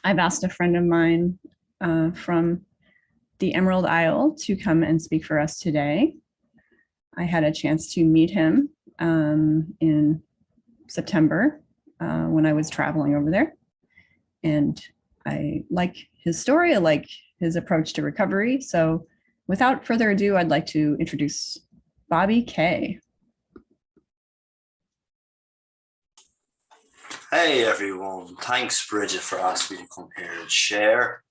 I've asked a friend of mine from the Emerald Isle to come and speak for us today. I had a chance to meet him in September when I was traveling over there. And I like his story. I like his approach to recovery. So without further ado, I'd like to introduce Bobby K. Hey everyone, thanks BriJet for asking me to come here and share.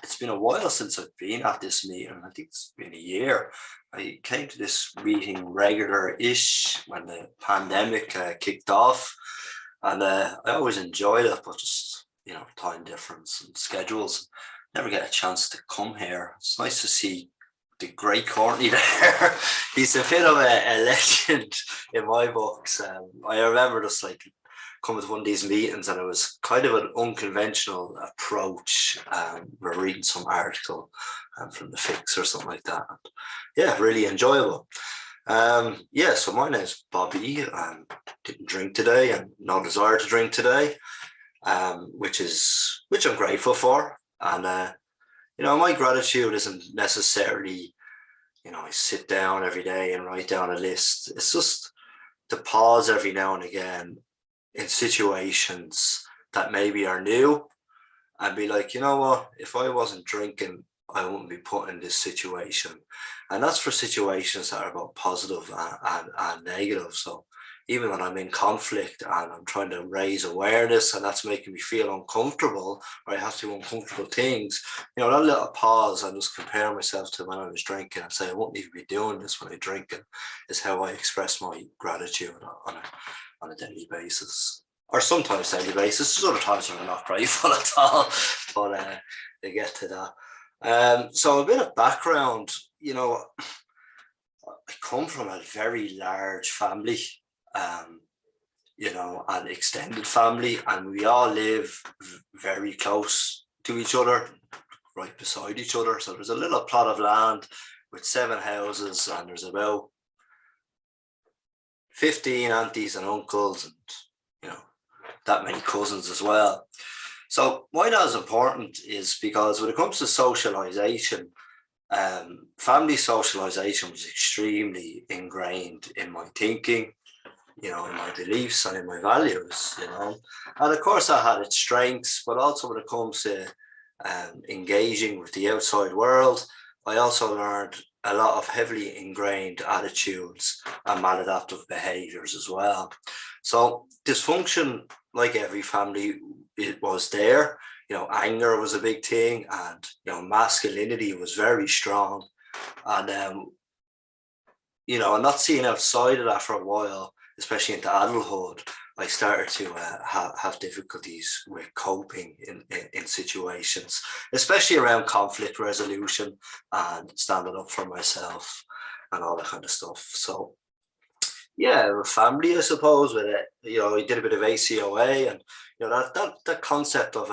It's been a while since I've been at this meeting. I think it's been a year. I came to this meeting regular-ish when the pandemic kicked off, and I always enjoyed it, but just, time difference and schedules, never get a chance to come here. It's nice to see the great Courtney there. He's a bit of a legend in my books. I remember just like come to one of these meetings and it was kind of an unconventional approach. We're reading some article from the Fix or something like that. Yeah, really enjoyable. So my name's Bobby. Didn't drink today and no desire to drink today, which I'm grateful for. And my gratitude isn't necessarily, I sit down every day and write down a list. It's just to pause every now and again in situations that maybe are new and be like, you know what, if I wasn't drinking, I wouldn't be put in this situation. And that's for situations that are both positive and negative. So even when I'm in conflict and I'm trying to raise awareness and that's making me feel uncomfortable, or I have to do uncomfortable things, that little pause and just compare myself to when I was drinking and say, I wouldn't even be doing this when I'm drinking, is how I express my gratitude on a daily basis, or sometimes daily basis. There's other times when I'm not grateful at all, but they get to that. So a bit of background, I come from a very large family, an extended family, and we all live very close to each other, right beside each other. So there's a little plot of land with 7 houses, and there's about 15 aunties and uncles and, that many cousins as well. So why that is important is because when it comes to socialization, family socialization was extremely ingrained in my thinking, in my beliefs and in my values, And of course that had its strengths, but also when it comes to engaging with the outside world, I also learned a lot of heavily ingrained attitudes and maladaptive behaviors as well. So dysfunction, like every family, it was there. Anger was a big thing, and masculinity was very strong. And and not seeing outside of that for a while, especially into adulthood, I started to have difficulties with coping in situations, especially around conflict resolution and standing up for myself and all that kind of stuff. So yeah, family, I suppose, with it, I did a bit of ACOA, and that concept of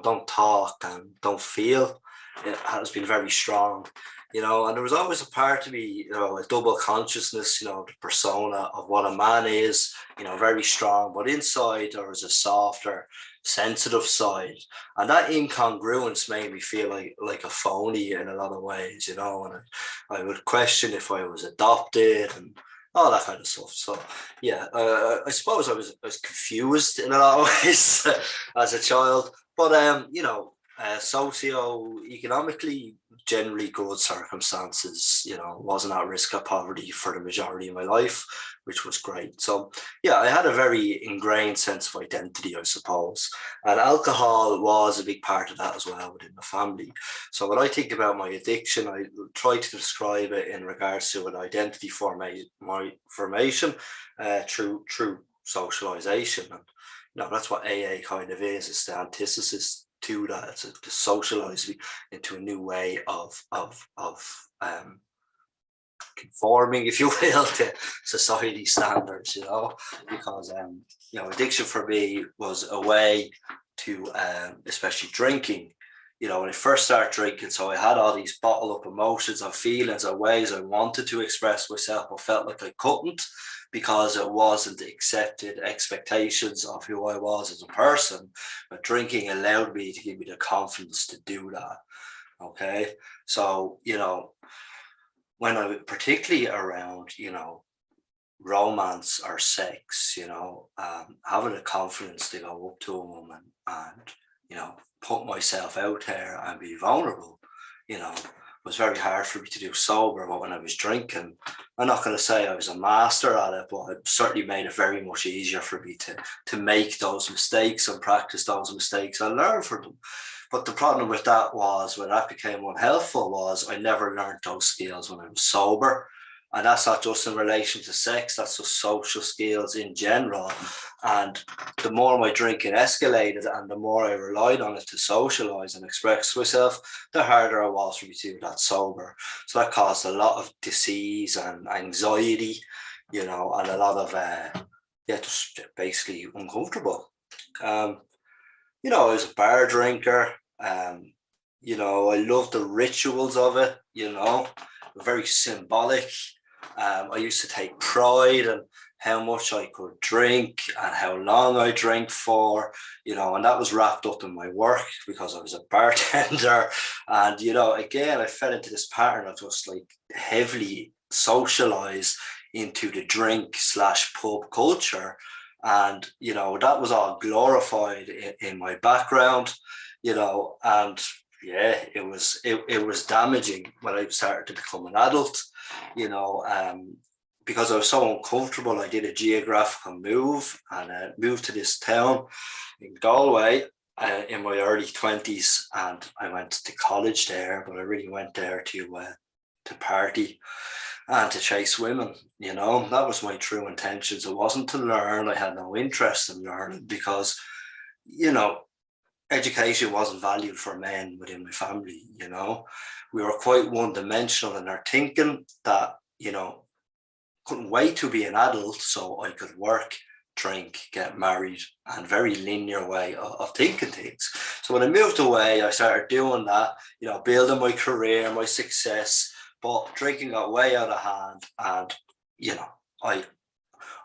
don't talk and don't feel, it has been very strong. And there was always a part of me, a double consciousness, the persona of what a man is, very strong, but inside there was a softer, sensitive side. And that incongruence made me feel like a phony in a lot of ways, and I would question if I was adopted and all that kind of stuff. So yeah, I suppose I was confused in a lot of ways as a child, but socio-economically, generally good circumstances, wasn't at risk of poverty for the majority of my life, which was great. So yeah, I had a very ingrained sense of identity, I suppose, and alcohol was a big part of that as well within the family. So when I think about my addiction, I try to describe it in regards to an identity formation through socialization. And that's what AA kind of is. It's the antithesis to that. It's to socialize me into a new way of conforming, if you will, to society standards, because addiction for me was a way to, especially drinking, when I first started drinking, so I had all these bottled up emotions and feelings and ways I wanted to express myself, but felt like I couldn't because it wasn't accepted expectations of who I was as a person. But drinking allowed me to give me the confidence to do that. Okay. So, when I, particularly around, romance or sex, having the confidence to go up to a woman and, put myself out there and be vulnerable, was very hard for me to do sober. But when I was drinking, I'm not going to say I was a master at it, but it certainly made it very much easier for me to make those mistakes and practice those mistakes and learn from them. But the problem with that was, when that became unhelpful, was I never learned those skills when I was sober. And that's not just in relation to sex, that's just social skills in general. And the more my drinking escalated and the more I relied on it to socialize and express myself, the harder it was for me to do that sober. So that caused a lot of disease and anxiety, and a lot of, just basically uncomfortable. I was a bar drinker. I love the rituals of it, very symbolic. I used to take pride in how much I could drink and how long I drank for, and that was wrapped up in my work because I was a bartender. And, again, I fell into this pattern of just like heavily socialized into the drink/pub culture. And, that was all glorified in my background, and yeah, it was damaging when I started to become an adult, because I was so uncomfortable. I did a geographical move and moved to this town in Galway in my early 20s, and I went to college there, but I really went there to party and to chase women. That was my true intentions. It wasn't to learn. I had no interest in learning because, education wasn't valued for men within my family. We were quite one-dimensional in our thinking that, couldn't wait to be an adult so I could work, drink, get married, and very linear way of thinking things. So when I moved away, I started doing that, building my career, my success, but drinking got way out of hand, and,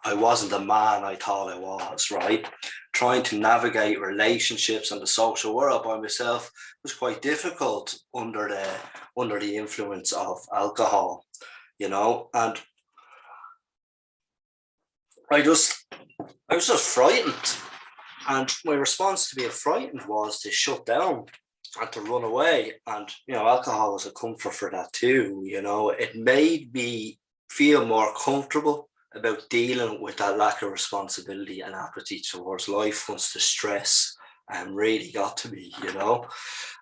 I wasn't the man I thought I was, right? Trying to navigate relationships and the social world by myself was quite difficult under the influence of alcohol, and I was just frightened. And my response to being frightened was to shut down and to run away. And, alcohol was a comfort for that too. It made me feel more comfortable about dealing with that lack of responsibility and apathy towards life once the stress really got to me,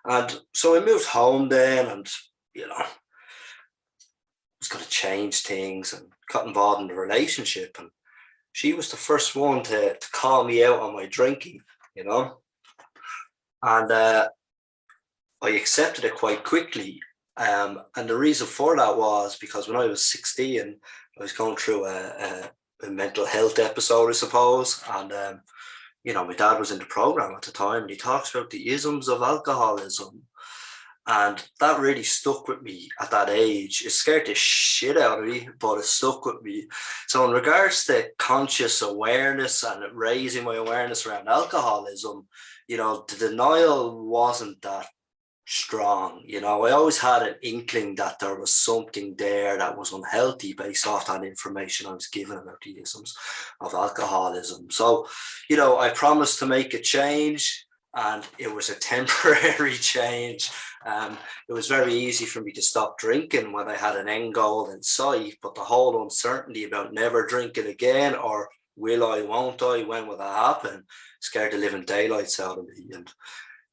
And so I moved home then, and, was going to change things and got involved in the relationship. And she was the first one to call me out on my drinking, and I accepted it quite quickly. And the reason for that was because when I was 16, I was going through a mental health episode, I suppose. And, my dad was in the program at the time, and he talks about the isms of alcoholism. And that really stuck with me at that age. It scared the shit out of me, but it stuck with me. So in regards to conscious awareness and raising my awareness around alcoholism, the denial wasn't that strong. I always had an inkling that there was something there that was unhealthy based off that information I was given about the isms of alcoholism. So, I promised to make a change, and it was a temporary change. It was very easy for me to stop drinking when I had an end goal in sight, but the whole uncertainty about never drinking again, or will I, won't I, when will that happen, scared the living daylights out of me. And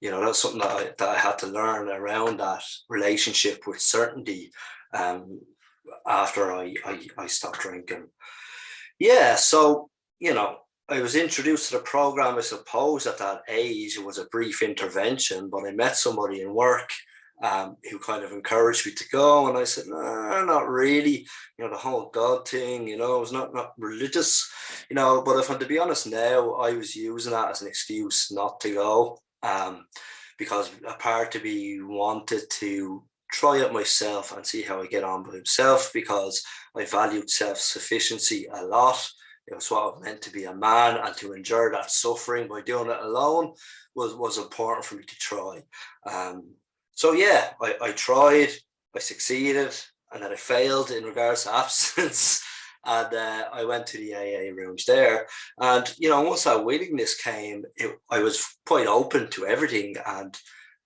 that's something that I had to learn around that relationship with certainty after I stopped drinking. Yeah, so, I was introduced to the program, I suppose, at that age. It was a brief intervention, but I met somebody in work who kind of encouraged me to go. And I said, no, not really. The whole God thing, I was not religious, but if I'm to be honest now, I was using that as an excuse not to go. because a part of me wanted to try it myself and see how I get on by himself, because I valued self-sufficiency a lot. It was what it meant to be a man, and to endure that suffering by doing it alone was important for me to try. So yeah, I tried, I succeeded, and then I failed in regards to abstinence. And I went to the AA rooms there. And, once that willingness came, I was quite open to everything. And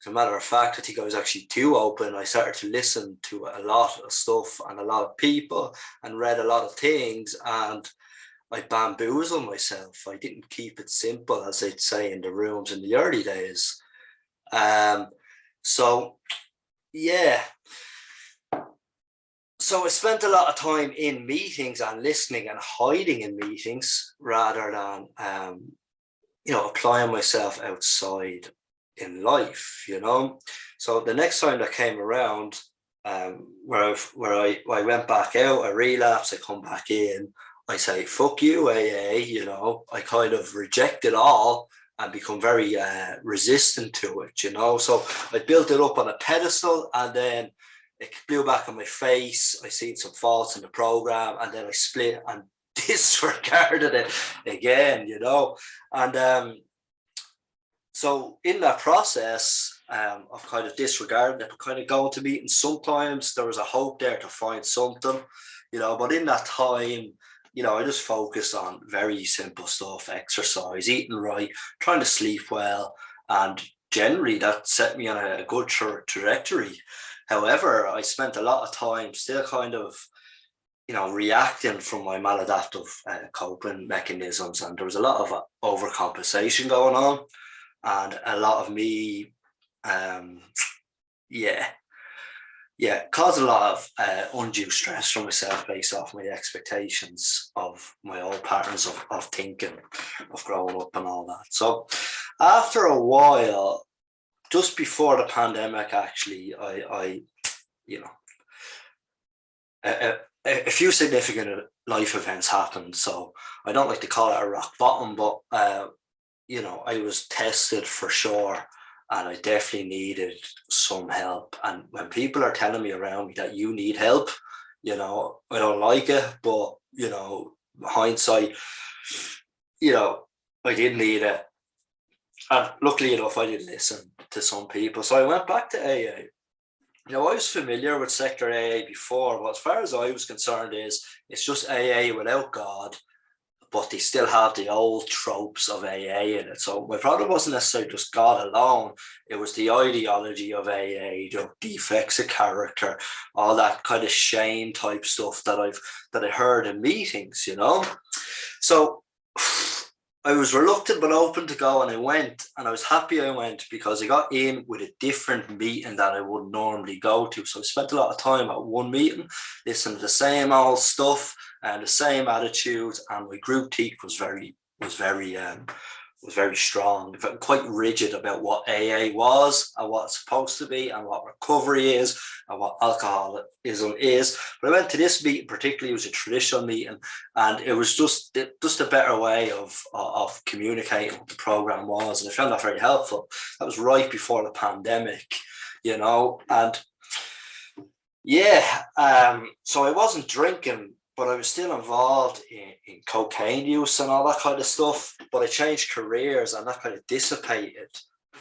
as a matter of fact, I think I was actually too open. I started to listen to a lot of stuff and a lot of people, and read a lot of things. And I bamboozled myself. I didn't keep it simple, as they'd say in the rooms in the early days. So, yeah. So I spent a lot of time in meetings and listening and hiding in meetings, rather than, applying myself outside in life, So the next time that came around, where I went back out, I relapsed, I come back in, I say, fuck you, AA, I kind of reject it all and become very resistant to it, So I built it up on a pedestal, and then it blew back on my face. I seen some faults in the program, and then I split and disregarded it again, And so in that process of kind of disregarding it, kind of going to meetings, sometimes there was a hope there to find something, but in that time, I just focused on very simple stuff: exercise, eating right, trying to sleep well, and generally that set me on a good trajectory. However, I spent a lot of time still kind of, reacting from my maladaptive coping mechanisms, and there was a lot of overcompensation going on, and a lot of me, caused a lot of undue stress for myself based off my expectations of my old patterns of thinking, of growing up and all that. So after a while, just before the pandemic, actually, a few significant life events happened. So I don't like to call it a rock bottom, but, I was tested for sure, and I definitely needed some help. And when people are telling me around me that you need help, I don't like it, but, hindsight, I did need it. And luckily enough, I did listen to some people. So I went back to AA. I was familiar with sector AA before, but as far as I was concerned, it's just AA without God, but they still have the old tropes of AA in it. So my problem wasn't necessarily just God alone. It was the ideology of AA, the defects of character, all that kind of shame type stuff that I heard in meetings, So I was reluctant but open to go, and I went, and I was happy I went, because I got in with a different meeting that I would normally go to. So I spent a lot of time at one meeting, listening to the same old stuff and the same attitudes, and my group teak was very strong, quite rigid about what AA was and what it's supposed to be, and what recovery is, and what alcoholism is. But I went to this meeting, particularly, it was a traditional meeting, and it was just a better way of communicating what the program was, and I found that very helpful. That was right before the pandemic, and so I wasn't drinking, but I was still involved in cocaine use and all that kind of stuff. But I changed careers, and that kind of dissipated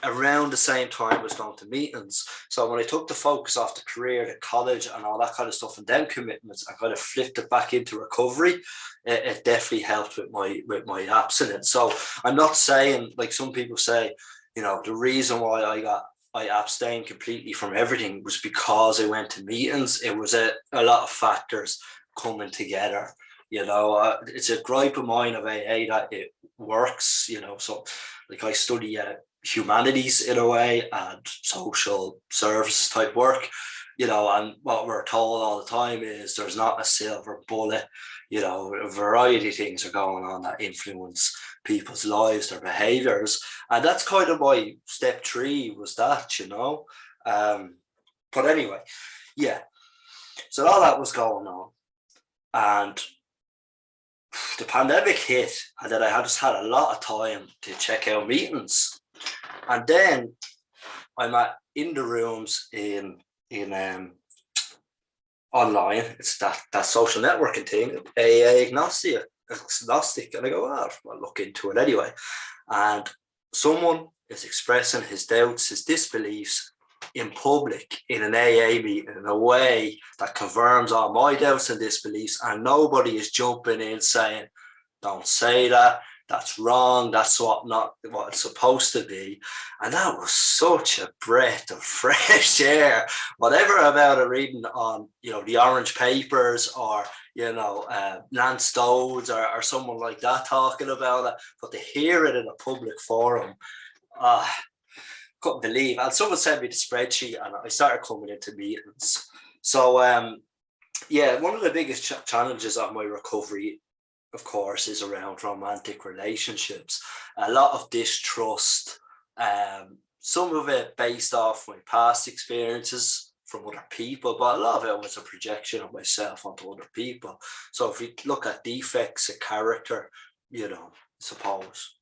around the same time I was going to meetings. So when I took the focus off the career, the college and all that kind of stuff, and then commitments, I kind of flipped it back into recovery. It definitely helped with my abstinence. So I'm not saying, like some people say, the reason why I abstained completely from everything was because I went to meetings. It was a lot of factors coming together. It's a gripe of mine of AA that it works. So like I study humanities in a way, and social services type work, and what we're told all the time is there's not a silver bullet. A variety of things are going on that influence people's lives, their behaviors, and that's kind of my step 3 was that. But anyway, so all that was going on, and the pandemic hit, and then I just had a lot of time to check out meetings. And then I'm in the rooms in online. It's that social networking thing, AA agnostic, and I go, I'll look into it anyway. And someone is expressing his doubts, his disbeliefs in public in an AA meeting in a way that confirms all my doubts and disbeliefs, and nobody is jumping in saying, don't say that, that's wrong, that's not what it's supposed to be. And that was such a breath of fresh air. Whatever about it, reading on, the orange papers, or Lance Dodds or someone like that talking about it, but to hear it in a public forum, couldn't believe. And someone sent me the spreadsheet, and I started coming into meetings. So one of the biggest challenges of my recovery, of course, is around romantic relationships. A lot of distrust, some of it based off my past experiences from other people, but a lot of it was a projection of myself onto other people. So if you look at defects of character, suppose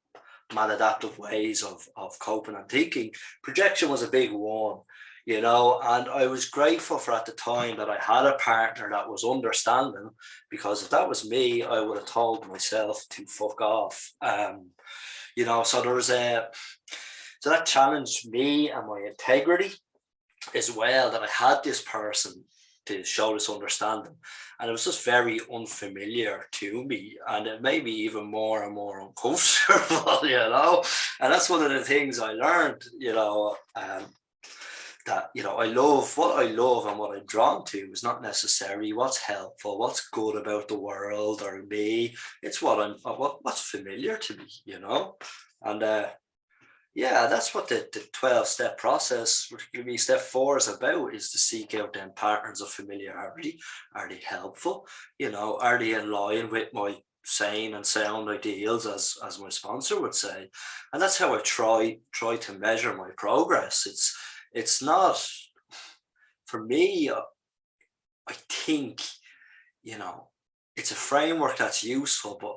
maladaptive ways of coping and thinking, projection was a big one. And I was grateful for at the time that I had a partner that was understanding, because if that was me, I would have told myself to fuck off. So there was so that challenged me and my integrity as well, that I had this person to show this understanding, and it was just very unfamiliar to me, and it made me even more and more uncomfortable, and that's one of the things I learned, that I love what I love, and what I'm drawn to is not necessarily what's helpful, what's good about the world or me. It's what's familiar to me, and that's what the 12-step process, particularly step 4, is about, is to seek out them patterns of familiarity. Are they helpful? Are they in line with my sane and sound ideals, as my sponsor would say? And that's how I try to measure my progress. It's not, for me, I think, it's a framework that's useful, but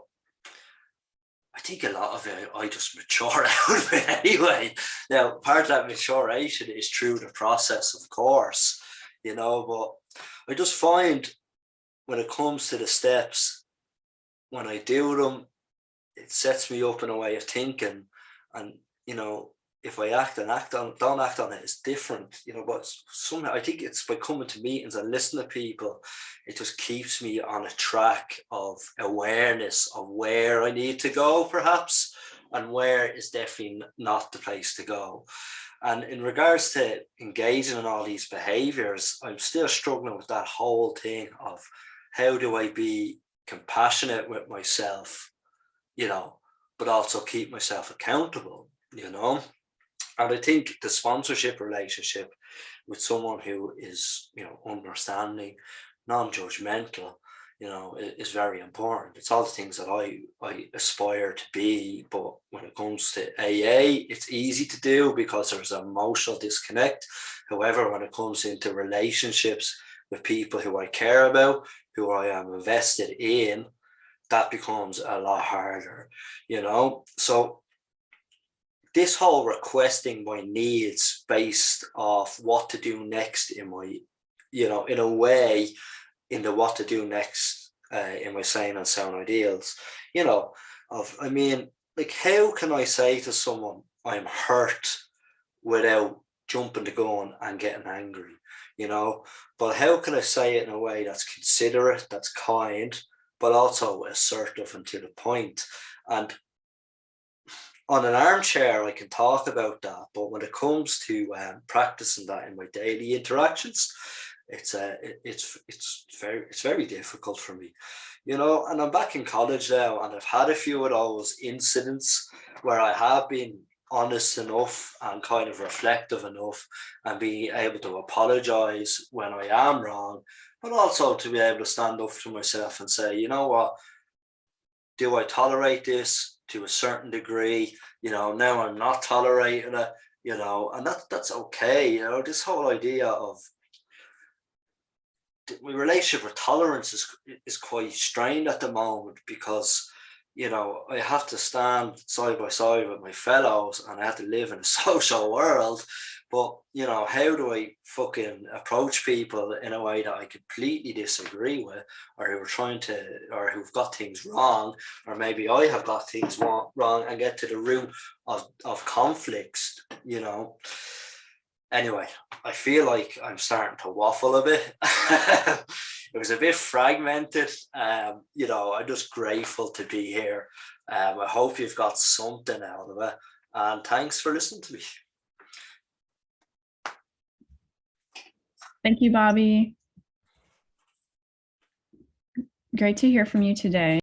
I think a lot of it I just mature out of it anyway. Now, part of that maturation is through the process, of course, but I just find when it comes to the steps, when I do them, it sets me up in a way of thinking. And, if I don't act on it, it's different, but somehow I think it's by coming to meetings and listening to people, it just keeps me on a track of awareness of where I need to go, perhaps, and where is definitely not the place to go. And in regards to engaging in all these behaviors, I'm still struggling with that whole thing of how do I be compassionate with myself, but also keep myself accountable, And I think the sponsorship relationship with someone who is, understanding, non-judgmental, is very important. It's all the things that I aspire to be. But when it comes to AA, it's easy to do because there's an emotional disconnect. However, when it comes into relationships with people who I care about, who I am invested in, that becomes a lot harder, So this whole requesting my needs based off what to do next in my, in a way, in the what to do next in my sane and sound ideals, how can I say to someone I'm hurt without jumping the gun and getting angry, but how can I say it in a way that's considerate, that's kind, but also assertive and to the point? And on an armchair, I can talk about that, but when it comes to practicing that in my daily interactions, it's very difficult for me, and I'm back in college now, and I've had a few of those incidents where I have been honest enough and kind of reflective enough and being able to apologize when I am wrong, but also to be able to stand up to myself and say, you know what, do I tolerate this to a certain degree? Now I'm not tolerating it, and that's okay. This whole idea of my relationship with tolerance is quite strained at the moment, because you know, I have to stand side by side with my fellows and I have to live in a social world. But, you know, how do I fucking approach people in a way that I completely disagree with, or who are trying to, or who've got things wrong, or maybe I have got things wrong, and get to the root of conflicts, you know? Anyway, I feel like I'm starting to waffle a bit. It was a bit fragmented. You know, I'm just grateful to be here. I hope you've got something out of it. And thanks for listening to me. Thank you, Bobby. Great to hear from you today.